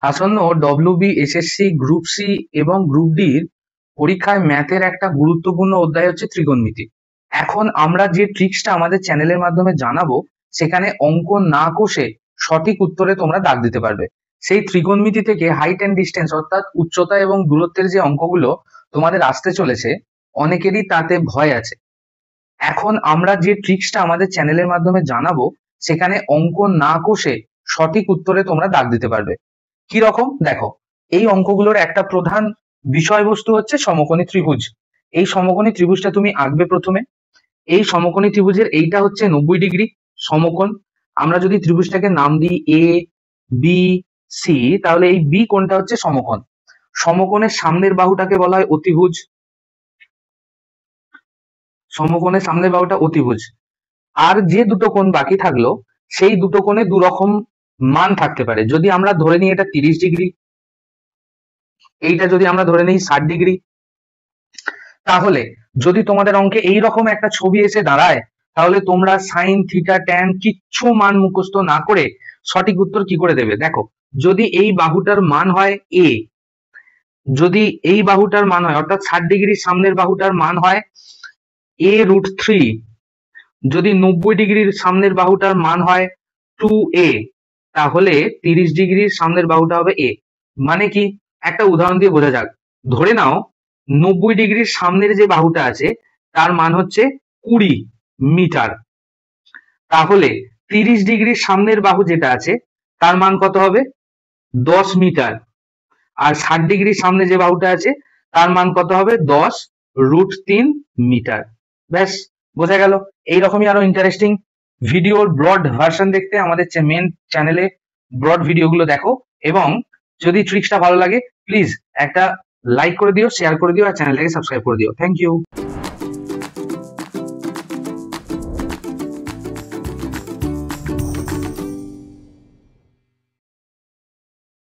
আসন্ন WB, SSC, group C এবং group ডির পরীক্ষায় ম্যাথের একটা গুরুত্বপূর্ণ অধ্যায় হচ্ছে ত্রিকোণমিতি। এখন আমরা যে ট্রিক্সটা আমাদের চ্যানেলের মাধ্যমে জানাবো, সেখানে অঙ্ক না কষে সঠিক উত্তরে তোমরা দাগ দিতে পারবে। সেই ত্রিকোণমিতি থেকে হাইট অ্যান্ড ডিস্টেন্স অর্থাৎ উচ্চতা এবং দূরত্বের যে অঙ্কগুলো তোমাদের আসতে চলেছে, অনেকেরই তাতে ভয় আছে। এখন আমরা যে ট্রিক্সটা আমাদের চ্যানেলের মাধ্যমে জানাবো, সেখানে অঙ্ক না কষে সঠিক উত্তরে তোমরা দাগ দিতে পারবে। কি রকম দেখো, এই অঙ্কগুলোর একটা প্রধান বিষয়বস্তু হচ্ছে সমকোণী ত্রিভুজ। এই সমকোণী ত্রিভুজটা তুমি আঁকবে প্রথমে। এই সমকোণী ত্রিভুজের এইটা হচ্ছে 90 ডিগ্রি সমকোণ। আমরা যদি ত্রিভুজটাকে নাম দিই এ বি সি, তাহলে এই বি কোণটা হচ্ছে সমকোণ। সমকোণের সামনের বাহুটাকে বলা হয় অতিভুজ। সমকোণের সামনের বাহুটা অতিভুজ। আর যে দুটো কোণ বাকি থাকলো, সেই দুটো কোণে দু রকম মান থাকতে পারে। যদি আমরা ধরে নিই এটা 30 ডিগ্রি, এইটা যদি আমরা ধরে নিই 60 ডিগ্রি, তাহলে যদি তোমাদের অঙ্কে এইরকম একটা ছবি এসে দাঁড়ায়, তাহলে তোমরা সাইন থিটা ট্যান কিচ্ছু মান মুখস্থ না করে সঠিক উত্তর কি করে দেবে? দেখো, যদি এই বাহুটার মান হয় এ, যদি এই বাহুটার মান হয় অর্থাৎ 60 ডিগ্রির সামনের বাহুটার মান হয় a√3, যদি 90 ডিগ্রির সামনের বাহুটার মান হয় 2a, তাহলে 30 ডিগ্রির সামনের বাহুটা হবে a। মানে কি, একটা উদাহরণ দিয়ে বোঝা যাক। ধরে নাও 90 ডিগ্রির সামনের যে বাহুটা আছে তার মান হচ্ছে 20 মিটার, তাহলে 30 ডিগ্রির সামনের বাহু যেটা আছে তার মান কত হবে? 10 মিটার। আর 60 ডিগ্রির সামনে যে বাহুটা আছে তার মান কত হবে? 10√3 মিটার। ব্যাস, বোঝা গেল। এইরকমই আরো ইন্টারেস্টিং ভিডিওর ব্রড ভার্সন দেখতে আমাদের মেন চ্যানেলে ব্রড ভিডিওগুলো দেখো, এবং যদি ট্রিক্সটা ভালো লাগে প্লিজ একটা লাইক করে দিও, শেয়ার করে দিও আর চ্যানেলটাকে সাবস্ক্রাইব করে দিও। Thank you.